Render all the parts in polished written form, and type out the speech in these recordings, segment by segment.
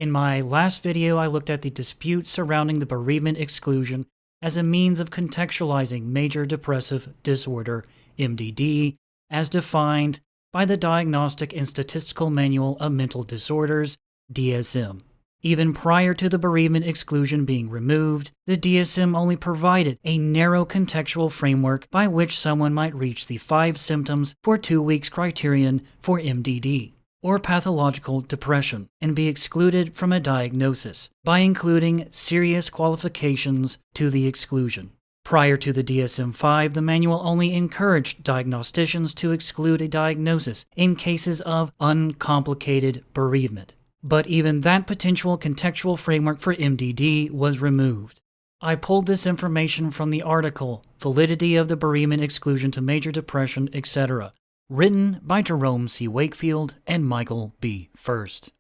In my last video, I looked at the disputes surrounding the bereavement exclusion as a means of contextualizing major depressive disorder, MDD, as defined by the Diagnostic and Statistical Manual of Mental Disorders, DSM. Even prior to the bereavement exclusion being removed, the DSM only provided a narrow contextual framework by which someone might reach the 5 symptoms for 2 weeks criterion for MDD, or pathological depression, and be excluded from a diagnosis by including serious qualifications to the exclusion. Prior to the DSM-5, the manual only encouraged diagnosticians to exclude a diagnosis in cases of uncomplicated bereavement. But even that potential contextual framework for MDD was removed. I pulled this information from the article, Validity of the Bereavement Exclusion to Major Depression, etc., written by Jerome C. Wakefield and Michael B. First.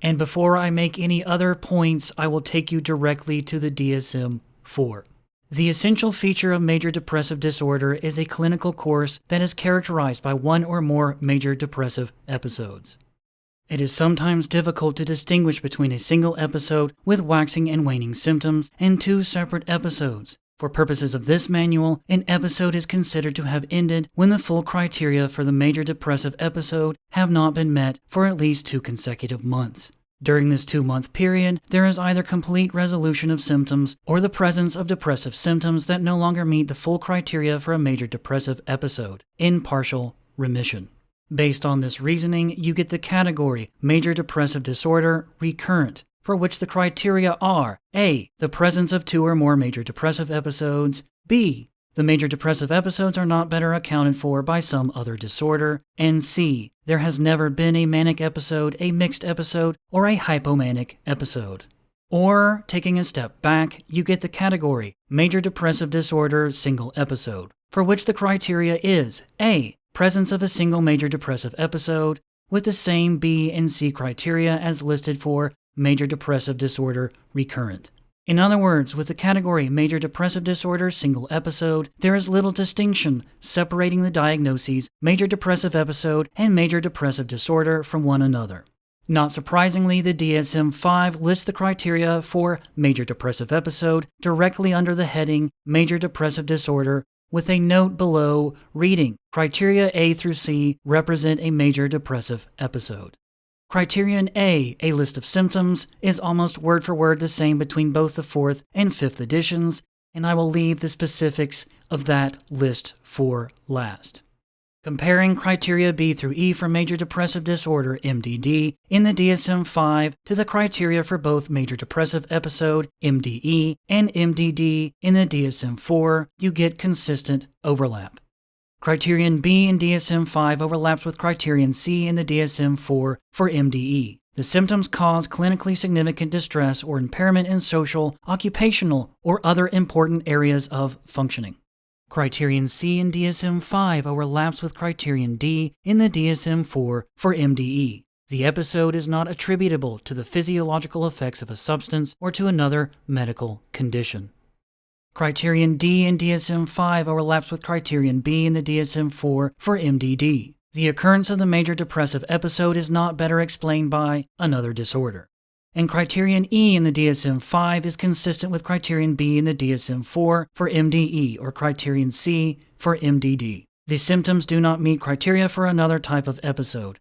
And before I make any other points, I will take you directly to the DSM-4. The essential feature of major depressive disorder is a clinical course that is characterized by one or more major depressive episodes. It is sometimes difficult to distinguish between a single episode with waxing and waning symptoms and 2 separate episodes. For purposes of this manual, an episode is considered to have ended when the full criteria for the major depressive episode have not been met for at least 2 consecutive months. During this 2-month period, there is either complete resolution of symptoms or the presence of depressive symptoms that no longer meet the full criteria for a major depressive episode, in partial remission. Based on this reasoning, you get the category Major Depressive Disorder Recurrent, for which the criteria are A. The presence of 2 or more major depressive episodes, B. The major depressive episodes are not better accounted for by some other disorder, and C. There has never been a manic episode, a mixed episode, or a hypomanic episode. Or, taking a step back, you get the category Major Depressive Disorder Single Episode, for which the criteria is A. Presence of a single major depressive episode, with the same B and C criteria as listed for Major Depressive Disorder Recurrent. In other words, with the category Major Depressive Disorder Single Episode, there is little distinction separating the diagnoses Major Depressive Episode and Major Depressive Disorder from one another. Not surprisingly, the DSM-5 lists the criteria for Major Depressive Episode directly under the heading Major Depressive Disorder, with a note below reading, Criteria A through C represent a major depressive episode. Criterion A list of symptoms, is almost word for word the same between both the 4th and 5th editions, and I will leave the specifics of that list for last. Comparing criteria B through E for major depressive disorder, MDD, in the DSM-5 to the criteria for both major depressive episode, MDE, and MDD in the DSM-4, you get consistent overlap. Criterion B in DSM-5 overlaps with criterion C in the DSM-4 for MDE. The symptoms cause clinically significant distress or impairment in social, occupational, or other important areas of functioning. Criterion C in DSM-5 overlaps with criterion D in the DSM-4 for MDE. The episode is not attributable to the physiological effects of a substance or to another medical condition. Criterion D in DSM-5 overlaps with criterion B in the DSM-4 for MDD. The occurrence of the major depressive episode is not better explained by another disorder. And criterion E in the DSM-5 is consistent with criterion B in the DSM-4 for MDE, or criterion C for MDD. The symptoms do not meet criteria for another type of episode.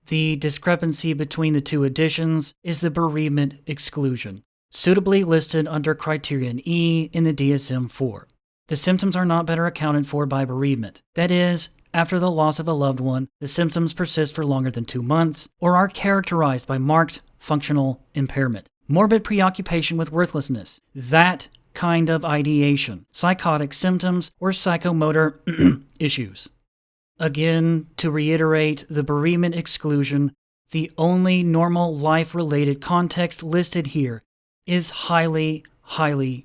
The discrepancy between the 2 editions is the bereavement exclusion, suitably listed under criterion E in the DSM-4. The symptoms are not better accounted for by bereavement. That is, after the loss of a loved one, the symptoms persist for longer than 2 months or are characterized by marked functional impairment, morbid preoccupation with worthlessness, that kind of ideation, psychotic symptoms, or psychomotor issues. Again, to reiterate, the bereavement exclusion, the only normal life-related context listed here is highly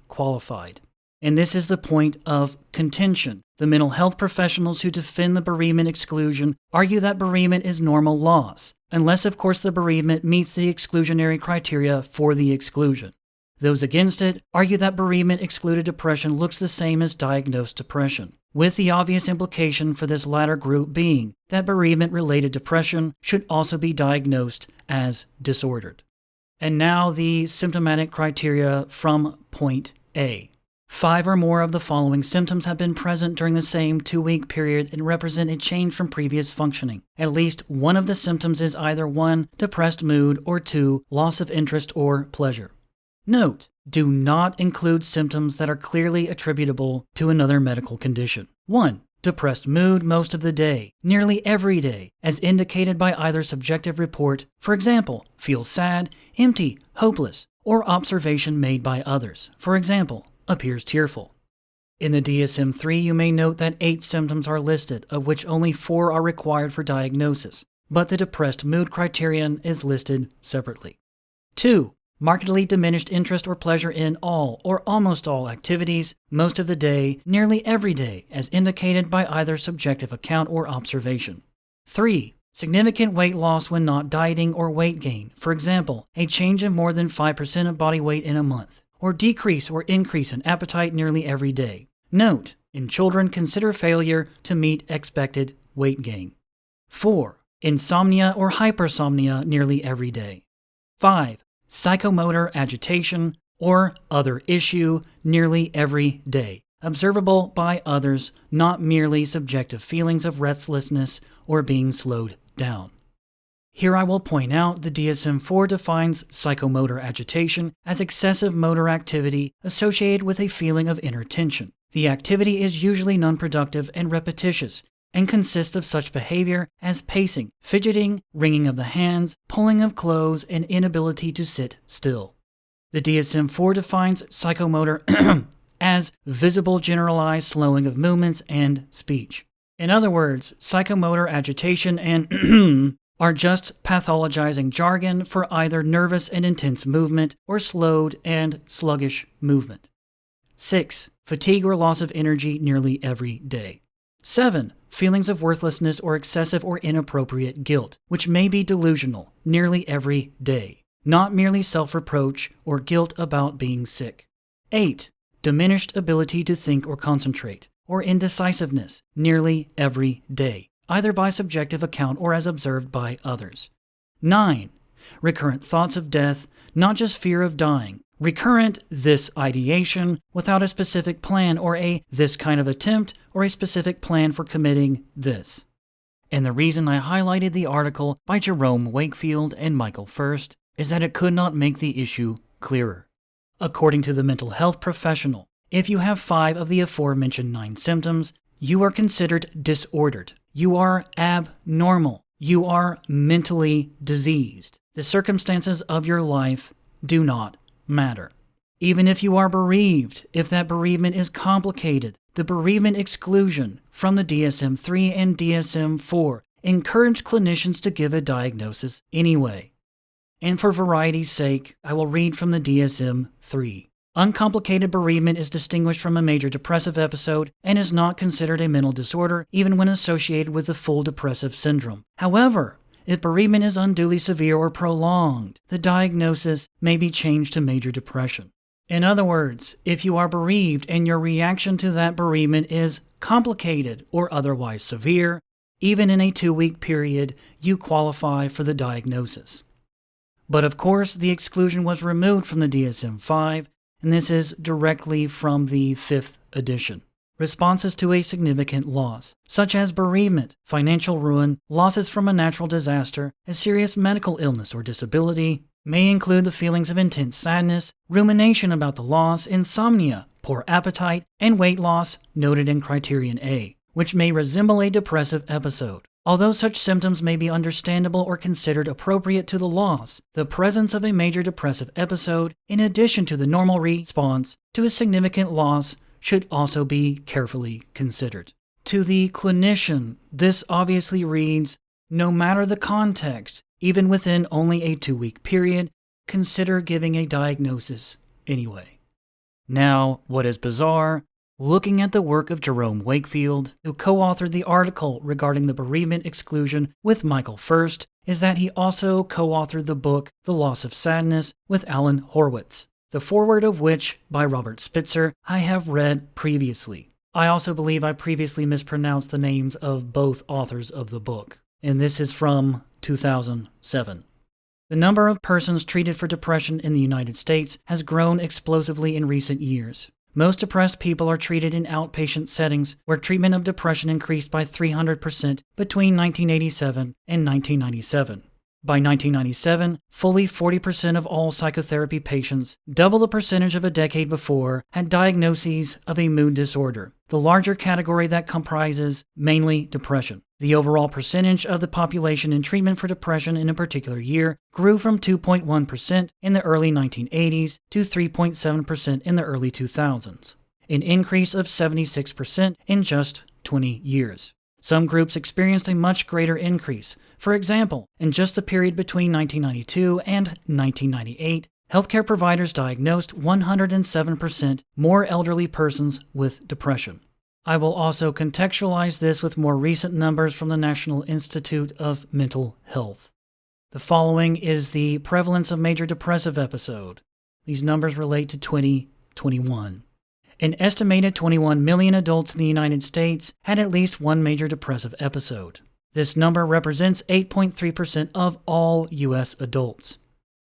qualified. And this is the point of contention. The mental health professionals who defend the bereavement exclusion argue that bereavement is normal loss, unless of course the bereavement meets the exclusionary criteria for the exclusion. Those against it argue that bereavement-excluded depression looks the same as diagnosed depression, with the obvious implication for this latter group being that bereavement-related depression should also be diagnosed as disordered. And now the symptomatic criteria from point A. 5 or more of the following symptoms have been present during the same 2-week period and represent a change from previous functioning. At least one of the symptoms is either 1, depressed mood, or 2, loss of interest or pleasure. Note: do not include symptoms that are clearly attributable to another medical condition. 1. Depressed mood most of the day, nearly every day, as indicated by either subjective report, for example, feels sad, empty, hopeless, or observation made by others, for example, appears tearful. In the DSM-3, you may note that 8 symptoms are listed, of which only 4 are required for diagnosis, but the depressed mood criterion is listed separately. 2. Markedly diminished interest or pleasure in all or almost all activities, most of the day, nearly every day, as indicated by either subjective account or observation. 3. Significant weight loss when not dieting or weight gain, for example, a change of more than 5% of body weight in a month, or decrease or increase in appetite nearly every day. Note: in children, consider failure to meet expected weight gain. 4. Insomnia or hypersomnia nearly every day. 5. Psychomotor agitation or other issue nearly every day, observable by others, not merely subjective feelings of restlessness or being slowed down. Here I will point out the DSM-4 defines psychomotor agitation as excessive motor activity associated with a feeling of inner tension. The activity is usually non-productive and repetitious, and consists of such behavior as pacing, fidgeting, wringing of the hands, pulling of clothes, and inability to sit still. The DSM-4 defines psychomotor as visible generalized slowing of movements and speech. In other words, psychomotor agitation and are just pathologizing jargon for either nervous and intense movement or slowed and sluggish movement. 6. Fatigue or loss of energy nearly every day. 7. Feelings of worthlessness or excessive or inappropriate guilt, which may be delusional, nearly every day, not merely self-reproach or guilt about being sick. 8. Diminished ability to think or concentrate, or indecisiveness, nearly every day, either by subjective account or as observed by others. 9. Recurrent thoughts of death, not just fear of dying. Recurrent this ideation without a specific plan or a this kind of attempt or a specific plan for committing this. And the reason I highlighted the article by Jerome Wakefield and Michael First is that it could not make the issue clearer. According to the mental health professional, if you have 5 of the aforementioned 9 symptoms, you are considered disordered. You are abnormal. You are mentally diseased. The circumstances of your life do not matter. Even if you are bereaved, if that bereavement is complicated, the bereavement exclusion from the DSM-3 and DSM-4 encourage clinicians to give a diagnosis anyway. And for variety's sake, I will read from the DSM-3. Uncomplicated bereavement is distinguished from a major depressive episode and is not considered a mental disorder even when associated with the full depressive syndrome. However, if bereavement is unduly severe or prolonged, the diagnosis may be changed to major depression. In other words, if you are bereaved and your reaction to that bereavement is complicated or otherwise severe, even in a 2-week period, you qualify for the diagnosis. But of course, the exclusion was removed from the DSM-5, and this is directly from the 5th edition. Responses to a significant loss, such as bereavement, financial ruin, losses from a natural disaster, a serious medical illness or disability, may include the feelings of intense sadness, rumination about the loss, insomnia, poor appetite, and weight loss noted in Criterion A, which may resemble a depressive episode. Although such symptoms may be understandable or considered appropriate to the loss, the presence of a major depressive episode, in addition to the normal response to a significant loss, should also be carefully considered. To the clinician, this obviously reads, no matter the context, even within only a 2-week period, consider giving a diagnosis anyway. Now, what is bizarre, looking at the work of Jerome Wakefield, who co-authored the article regarding the bereavement exclusion with Michael First, is that he also co-authored the book The Loss of Sadness with Alan Horwitz, the foreword of which, by Robert Spitzer, I have read previously. I also believe I previously mispronounced the names of both authors of the book, and this is from 2007. The number of persons treated for depression in the United States has grown explosively in recent years. Most depressed people are treated in outpatient settings, where treatment of depression increased by 300% between 1987 and 1997. By 1997, fully 40% of all psychotherapy patients, double the percentage of a decade before, had diagnoses of a mood disorder, the larger category that comprises mainly depression. The overall percentage of the population in treatment for depression in a particular year grew from 2.1% in the early 1980s to 3.7% in the early 2000s, an increase of 76% in just 20 years. Some groups experienced a much greater increase. For example, in just the period between 1992 and 1998, healthcare providers diagnosed 107% more elderly persons with depression. I will also contextualize this with more recent numbers from the National Institute of Mental Health. The following is the prevalence of major depressive episode. These numbers relate to 2021. An estimated 21 million adults in the United States had at least one major depressive episode. This number represents 8.3% of all U.S. adults.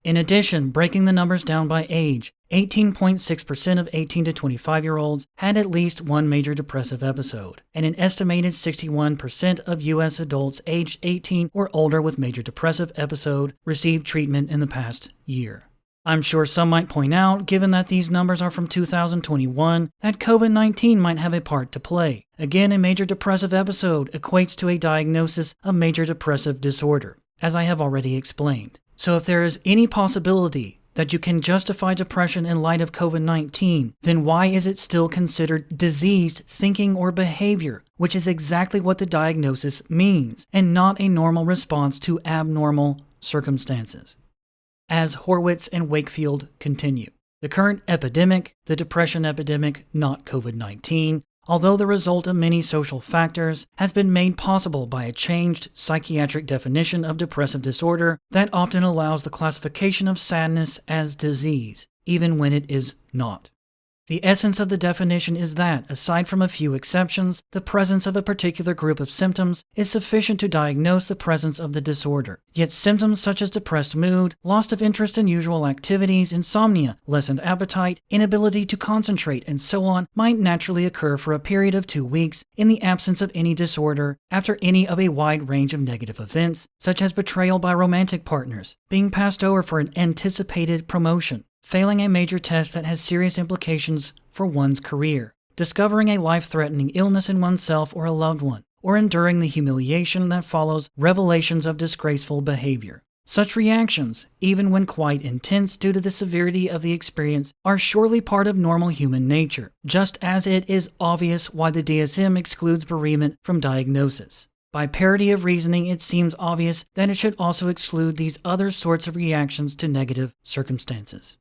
In addition, breaking the numbers down by age, 18.6% of 18 to 25-year-olds had at least one major depressive episode, and an estimated 61% of U.S. adults aged 18 or older with major depressive episode received treatment in the past year. I'm sure some might point out, given that these numbers are from 2021, that COVID-19 might have a part to play. Again, a major depressive episode equates to a diagnosis of major depressive disorder, as I have already explained. So if there is any possibility that you can justify depression in light of COVID-19, then why is it still considered diseased thinking or behavior, which is exactly what the diagnosis means, and not a normal response to abnormal circumstances? As Horwitz and Wakefield continue, the current epidemic, the depression epidemic, not COVID-19, although the result of many social factors, has been made possible by a changed psychiatric definition of depressive disorder that often allows the classification of sadness as disease, even when it is not. The essence of the definition is that, aside from a few exceptions, the presence of a particular group of symptoms is sufficient to diagnose the presence of the disorder. Yet symptoms such as depressed mood, loss of interest in usual activities, insomnia, lessened appetite, inability to concentrate, and so on might naturally occur for a period of 2 weeks in the absence of any disorder after any of a wide range of negative events, such as betrayal by romantic partners, being passed over for an anticipated promotion, failing a major test that has serious implications for one's career, discovering a life-threatening illness in oneself or a loved one, or enduring the humiliation that follows revelations of disgraceful behavior. Such reactions, even when quite intense due to the severity of the experience, are surely part of normal human nature, just as it is obvious why the DSM excludes bereavement from diagnosis. By parity of reasoning, it seems obvious that it should also exclude these other sorts of reactions to negative circumstances.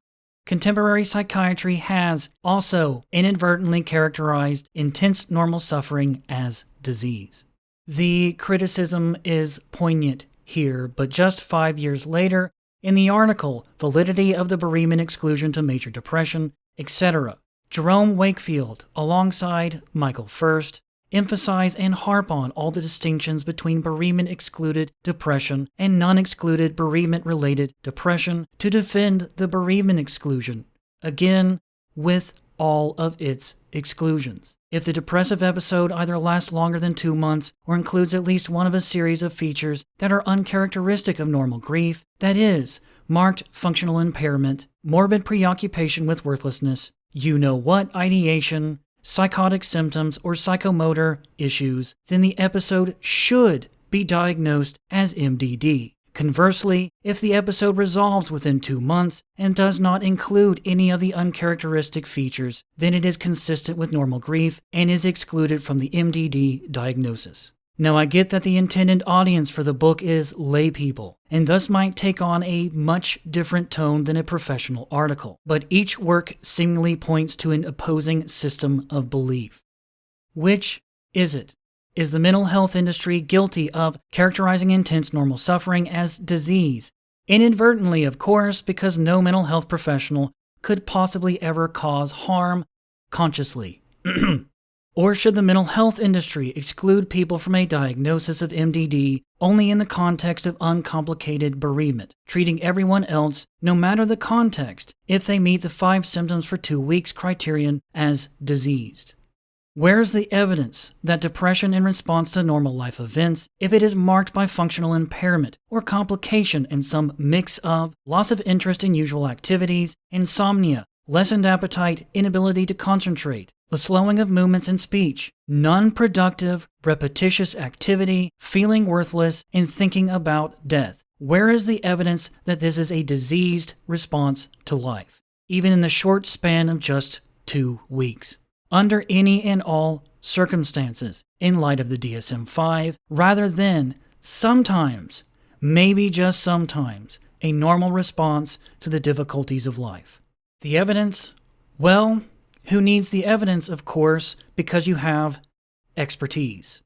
Contemporary psychiatry has also inadvertently characterized intense normal suffering as disease. The criticism is poignant here, but just 5 years later, in the article Validity of the Bereavement Exclusion to Major Depression, etc., Jerome Wakefield, alongside Michael First, emphasize and harp on all the distinctions between bereavement-excluded depression and non-excluded bereavement-related depression to defend the bereavement exclusion, again, with all of its exclusions. If the depressive episode either lasts longer than 2 months or includes at least one of a series of features that are uncharacteristic of normal grief, that is, marked functional impairment, morbid preoccupation with worthlessness, you-know-what ideation, psychotic symptoms, or psychomotor issues, then the episode should be diagnosed as MDD. Conversely, if the episode resolves within 2 months and does not include any of the uncharacteristic features, then it is consistent with normal grief and is excluded from the MDD diagnosis. Now, I get that the intended audience for the book is laypeople, and thus might take on a much different tone than a professional article, but each work seemingly points to an opposing system of belief. Which is it? Is the mental health industry guilty of characterizing intense normal suffering as disease? Inadvertently, of course, because no mental health professional could possibly ever cause harm consciously. Or should the mental health industry exclude people from a diagnosis of MDD only in the context of uncomplicated bereavement, treating everyone else, no matter the context, if they meet the 5 symptoms for 2 weeks criterion as diseased? Where is the evidence that depression in response to normal life events, if it is marked by functional impairment or complication and some mix of loss of interest in usual activities, insomnia, lessened appetite, inability to concentrate, the slowing of movements and speech, non-productive, repetitious activity, feeling worthless, and thinking about death? Where is the evidence that this is a diseased response to life, even in the short span of just 2 weeks? Under any and all circumstances, in light of the DSM-5, rather than sometimes, maybe just sometimes, a normal response to the difficulties of life. The evidence? Well, who needs the evidence, of course, because you have expertise.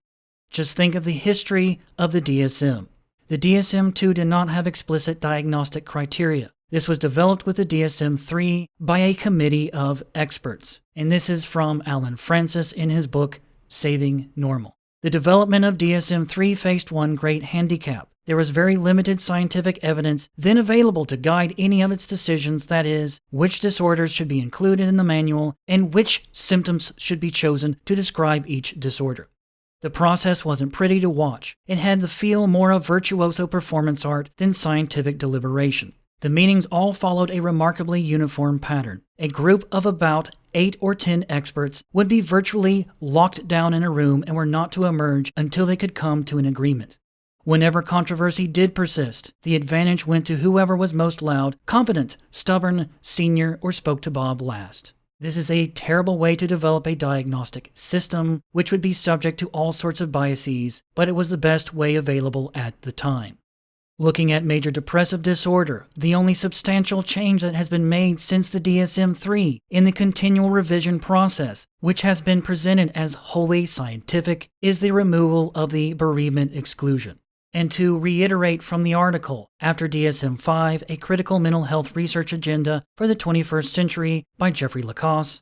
Just think of the history of the DSM. The DSM-2 did not have explicit diagnostic criteria. This was developed with the DSM-3 by a committee of experts, and this is from Alan Francis in his book, Saving Normal. The development of DSM-3 faced one great handicap. There was very limited scientific evidence then available to guide any of its decisions, that is, which disorders should be included in the manual and which symptoms should be chosen to describe each disorder. The process wasn't pretty to watch. It had the feel more of virtuoso performance art than scientific deliberation. The meetings all followed a remarkably uniform pattern. A group of about 8 or 10 experts would be virtually locked down in a room and were not to emerge until they could come to an agreement. Whenever controversy did persist, the advantage went to whoever was most loud, confident, stubborn, senior, or spoke to Bob last. This is a terrible way to develop a diagnostic system, which would be subject to all sorts of biases, but it was the best way available at the time. Looking at major depressive disorder, the only substantial change that has been made since the DSM-3 in the continual revision process, which has been presented as wholly scientific, is the removal of the bereavement exclusion. And to reiterate from the article, after DSM-5, A Critical Mental Health Research Agenda for the 21st Century by Jeffrey Lacasse,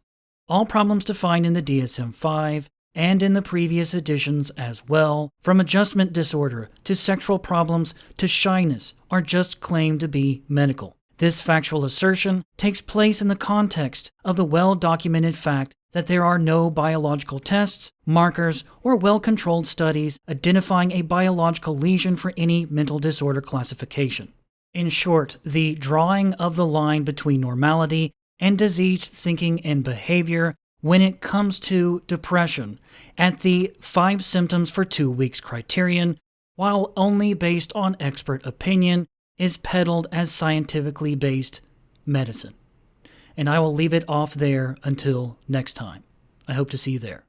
all problems defined in the DSM-5 and in the previous editions as well, from adjustment disorder to sexual problems to shyness, are just claimed to be medical. This factual assertion takes place in the context of the well-documented fact that there are no biological tests, markers, or well-controlled studies identifying a biological lesion for any mental disorder classification. In short, the drawing of the line between normality and diseased thinking and behavior when it comes to depression at the 5 symptoms for 2 weeks criterion, while only based on expert opinion, is peddled as scientifically based medicine. And I will leave it off there until next time. I hope to see you there.